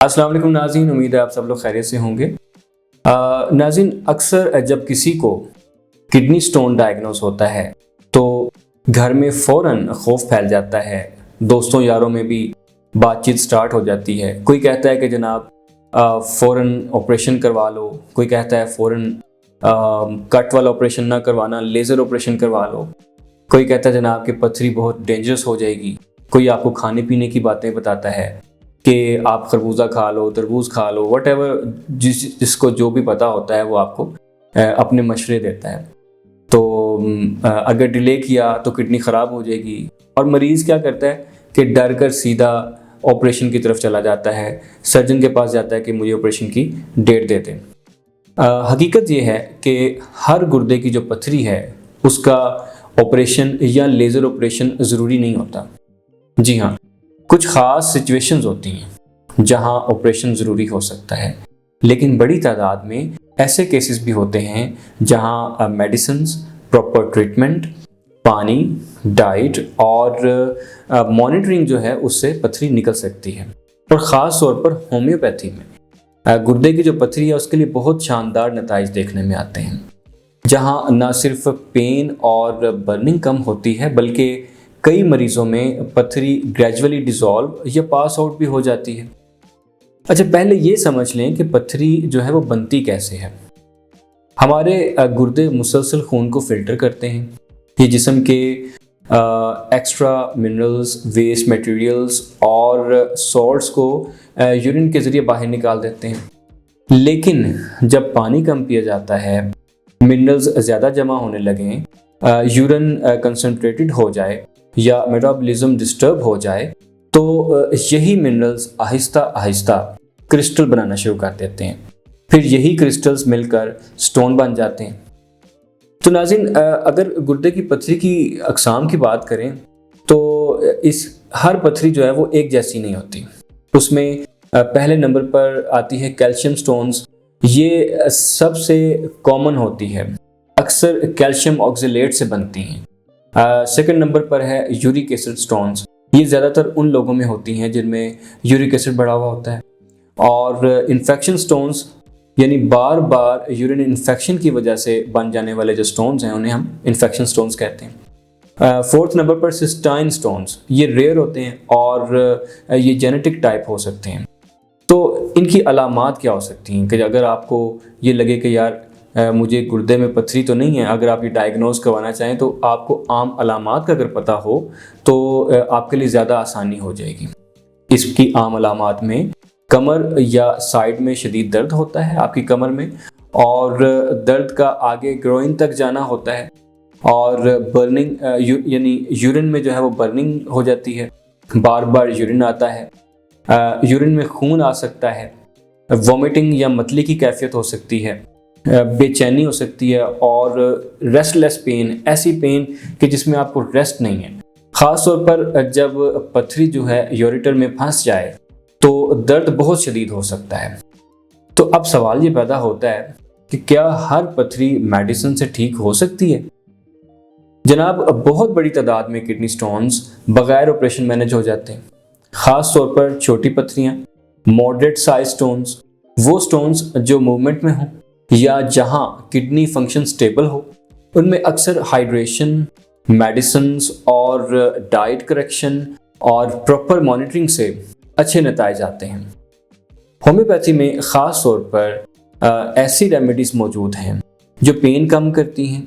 अस्सलाम वालेकुम नाज़रीन, उम्मीद है आप सब लोग खैरियत से होंगे। नाज़रीन, अक्सर जब किसी को किडनी स्टोन डायग्नोस होता है तो घर में फ़ौरन खौफ फैल जाता है। दोस्तों यारों में भी बातचीत स्टार्ट हो जाती है। कोई कहता है कि जनाब फ़ौरन ऑपरेशन करवा लो, कोई कहता है फ़ौरन कट वाला ऑपरेशन ना करवाना, लेज़र ऑपरेशन करवा लो। कोई कहता है जनाब कि पथरी बहुत डेंजरस हो जाएगी। कोई आपको खाने पीने की बातें बताता है कि आप खरबूजा खा लो, तरबूज खा लो, वटेवर जिसको जो भी पता होता है वो आपको अपने मशवरे देता है। तो अगर डिले किया तो किडनी ख़राब हो जाएगी और मरीज़ क्या करता है कि डर कर सीधा ऑपरेशन की तरफ चला जाता है, सर्जन के पास जाता है कि मुझे ऑपरेशन की डेट दे दें। हकीकत ये है कि हर गुर्दे की जो पथरी है उसका ऑपरेशन या लेज़र ऑपरेशन ज़रूरी नहीं होता। जी हाँ, कुछ ख़ास सिचुएशंस होती हैं जहाँ ऑपरेशन ज़रूरी हो सकता है, लेकिन बड़ी तादाद में ऐसे केसेस भी होते हैं जहाँ मेडिसिन्स, प्रॉपर ट्रीटमेंट, पानी, डाइट और मॉनिटरिंग जो है उससे पथरी निकल सकती है। और ख़ास तौर पर होम्योपैथी में गुर्दे की जो पथरी है उसके लिए बहुत शानदार नताइज देखने में आते हैं, जहाँ न सिर्फ पेन और बर्निंग कम होती है बल्कि कई मरीज़ों में पथरी ग्रेजुअली डिज़ोल्व या पास आउट भी हो जाती है। अच्छा, पहले ये समझ लें कि पथरी जो है वो बनती कैसे है। हमारे गुर्दे मुसलसल खून को फ़िल्टर करते हैं। ये जिस्म के एक्स्ट्रा मिनरल्स, वेस्ट मटेरियल्स और सॉल्ट्स को यूरिन के ज़रिए बाहर निकाल देते हैं। लेकिन जब पानी कम पिया जाता है, मिनरल्स ज़्यादा जमा होने लगें, यूरिन कंसनट्रेटेड हो जाए या मेटाबॉलिज्म डिस्टर्ब हो जाए तो यही मिनरल्स आहिस्ता आहिस्ता क्रिस्टल बनाना शुरू कर देते हैं। फिर यही क्रिस्टल्स मिलकर स्टोन बन जाते हैं। तो नाज़रीन, अगर गुर्दे की पथरी की अक़साम की बात करें तो इस हर पथरी जो है वो एक जैसी नहीं होती। उसमें पहले नंबर पर आती है कैल्शियम स्टोन्स। ये सबसे कॉमन होती है, अक्सर कैल्शियम ऑक्जेलेट से बनती हैं। सेकंड नंबर पर है यूरिक एसिड स्टोन्स। ये ज़्यादातर उन लोगों में होती हैं जिनमें यूरिक एसिड बढ़ा हुआ होता है। और इन्फेक्शन स्टोन्स, यानी बार बार यूरिन इन्फेक्शन की वजह से बन जाने वाले जो स्टोन्स हैं उन्हें हम इन्फेक्शन स्टोन्स कहते हैं। फोर्थ नंबर पर सिस्टाइन स्टोन्स। ये रेयर होते हैं और ये जेनेटिक टाइप हो सकते हैं। तो इनकी अलामात क्या हो सकती हैं कि अगर आपको ये लगे कि यार मुझे गुर्दे में पथरी तो नहीं है, अगर आप ये डायग्नोस करवाना चाहें तो आपको आम अलामात का अगर पता हो तो आपके लिए ज़्यादा आसानी हो जाएगी। इसकी आम अलामात में कमर या साइड में शदीद दर्द होता है आपकी कमर में, और दर्द का आगे ग्रोइन तक जाना होता है, और बर्निंग यानी यूरिन में जो है वो बर्निंग हो जाती है, बार बार यूरिन आता है, यूरिन में खून आ सकता है, वॉमिटिंग या मतली की कैफियत हो सकती है, बेचैनी हो सकती है और रेस्टलेस पेन, ऐसी पेन कि जिसमें आपको रेस्ट नहीं है। ख़ास तौर पर जब पथरी जो है यूरेटर में फंस जाए तो दर्द बहुत शदीद हो सकता है। तो अब सवाल ये पैदा होता है कि क्या हर पथरी मेडिसिन से ठीक हो सकती है? जनाब, बहुत बड़ी तादाद में किडनी स्टोन्स बग़ैर ऑपरेशन मैनेज हो जाते हैं। ख़ास तौर पर छोटी पथरियाँ, मॉडरेट साइज स्टोन्स, वो स्टोन्स जो मूवमेंट में हों या जहां किडनी फंक्शन स्टेबल हो, उनमें अक्सर हाइड्रेशन, मेडिसिन्स और डाइट करेक्शन और प्रॉपर मॉनिटरिंग से अच्छे नताइज आते हैं। होम्योपैथी में ख़ास तौर पर ऐसी रेमेडीज़ मौजूद हैं जो पेन कम करती हैं,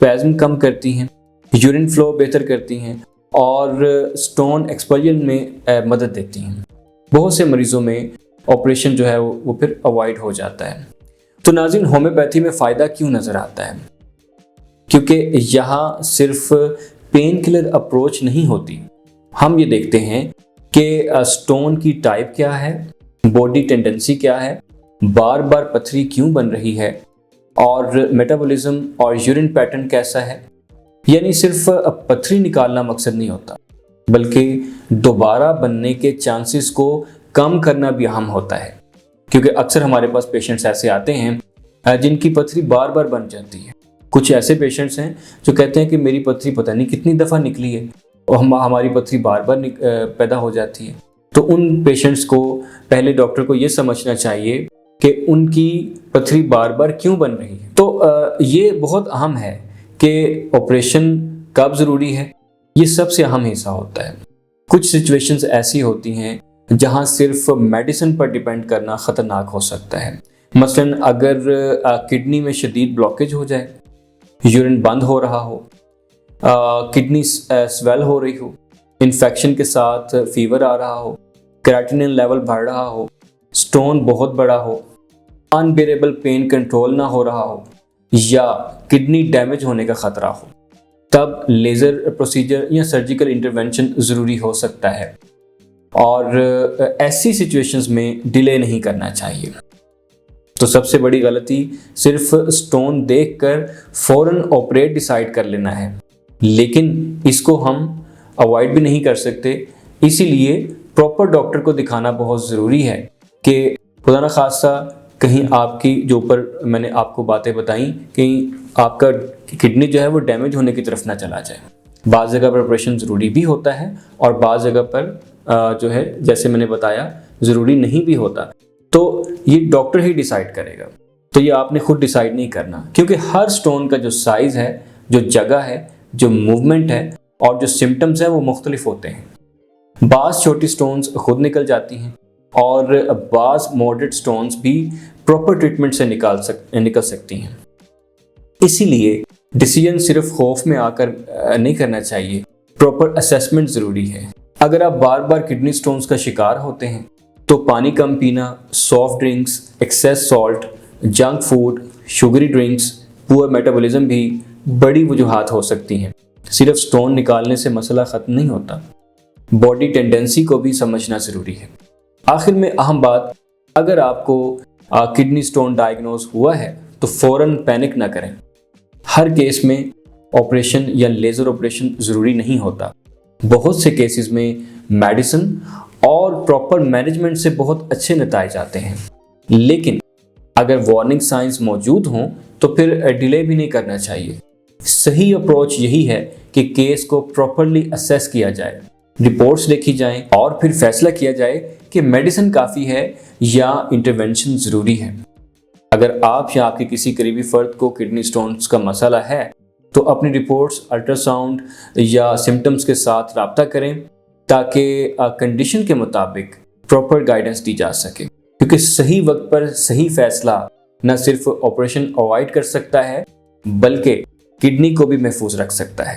स्पैज़म कम करती हैं, यूरिन फ्लो बेहतर करती हैं और स्टोन एक्सपल्जन में मदद देती हैं। बहुत से मरीज़ों में ऑपरेशन जो है वो फिर अवॉइड हो जाता है। तो नाज़रीन, होम्योपैथी में फ़ायदा क्यों नज़र आता है? क्योंकि यहाँ सिर्फ पेन किलर अप्रोच नहीं होती। हम ये देखते हैं कि स्टोन की टाइप क्या है, बॉडी टेंडेंसी क्या है, बार बार पथरी क्यों बन रही है, और मेटाबॉलिज्म और यूरिन पैटर्न कैसा है। यानी सिर्फ पथरी निकालना मकसद नहीं होता, बल्कि दोबारा बनने के चांसेस को कम करना भी अहम होता है। क्योंकि अक्सर हमारे पास पेशेंट्स ऐसे आते हैं जिनकी पथरी बार बार बन जाती है। कुछ ऐसे पेशेंट्स हैं जो कहते हैं कि मेरी पथरी पता नहीं कितनी दफ़ा निकली है और हमारी पथरी बार बार पैदा हो जाती है। तो उन पेशेंट्स को पहले डॉक्टर को ये समझना चाहिए कि उनकी पथरी बार बार क्यों बन रही है। तो ये बहुत अहम है कि ऑपरेशन कब ज़रूरी है, ये सबसे अहम हिस्सा होता है। कुछ सिचुएशंस ऐसी होती हैं जहां सिर्फ मेडिसिन पर डिपेंड करना ख़तरनाक हो सकता है। मसलन अगर किडनी में शदीद ब्लॉकेज हो जाए, यूरिन बंद हो रहा हो, किडनी स्वेल हो रही हो, इन्फेक्शन के साथ फीवर आ रहा हो, क्रेटिनिन लेवल बढ़ रहा हो, स्टोन बहुत बड़ा हो, अनबेरेबल पेन कंट्रोल ना हो रहा हो, या किडनी डैमेज होने का ख़तरा हो, तब लेज़र प्रोसीजर या सर्जिकल इंटरवेंशन ज़रूरी हो सकता है। और ऐसी सिचुएशंस में डिले नहीं करना चाहिए। तो सबसे बड़ी गलती सिर्फ स्टोन देखकर फ़ौरन ऑपरेट डिसाइड कर लेना है, लेकिन इसको हम अवॉइड भी नहीं कर सकते। इसीलिए प्रॉपर डॉक्टर को दिखाना बहुत ज़रूरी है कि खुदा न खास्ता कहीं आपकी जो ऊपर मैंने आपको बातें बताई, कहीं आपका किडनी जो है वो डैमेज होने की तरफ ना चला जाए। बाज़ जगह पर ऑपरेशन ज़रूरी भी होता है और बाज़ जगह पर जो है जैसे मैंने बताया ज़रूरी नहीं भी होता। तो ये डॉक्टर ही डिसाइड करेगा। तो ये आपने खुद डिसाइड नहीं करना, क्योंकि हर स्टोन का जो साइज़ है, जो जगह है, जो मूवमेंट है और जो सिम्टम्स हैं वो मुख्तलिफ होते हैं। बाज़ छोटी स्टोन्स खुद निकल जाती हैं और बाज़ मॉडरेट स्टोन्स भी प्रॉपर ट्रीटमेंट से निकल सकती हैं। इसीलिए डिसीजन सिर्फ खौफ में आकर नहीं करना चाहिए, प्रॉपर असेसमेंट ज़रूरी है। अगर आप बार बार किडनी स्टोन्स का शिकार होते हैं तो पानी कम पीना, soft drinks, excess salt, junk food, sugary drinks, poor metabolism भी बड़ी वजूहात हो सकती हैं। सिर्फ स्टोन निकालने से मसला ख़त्म नहीं होता, बॉडी टेंडेंसी को भी समझना ज़रूरी है। आखिर में अहम बात, अगर आपको किडनी स्टोन डायग्नोज हुआ है तो फ़ौरन पैनिक ना करें। हर केस में ऑपरेशन या लेज़र ऑपरेशन ज़रूरी नहीं होता। बहुत से केसेस में मेडिसिन और प्रॉपर मैनेजमेंट से बहुत अच्छे नतीजे आते हैं। लेकिन अगर वार्निंग साइंस मौजूद हों तो फिर डिले भी नहीं करना चाहिए। सही अप्रोच यही है कि केस को प्रॉपरली असेस किया जाए, रिपोर्ट्स देखी जाएं और फिर फैसला किया जाए कि मेडिसिन काफ़ी है या इंटरवेंशन ज़रूरी है। अगर आप या आपके किसी करीबी फ़र्द को किडनी स्टोन्स का मसला है तो अपनी रिपोर्ट्स अल्ट्रासाउंड या सिम्टम्स के साथ रब्ता करें ताकि कंडीशन के मुताबिक प्रॉपर गाइडेंस दी जा सके, क्योंकि सही वक्त पर सही फैसला न सिर्फ ऑपरेशन अवॉइड कर सकता है बल्कि किडनी को भी महफूज रख सकता है।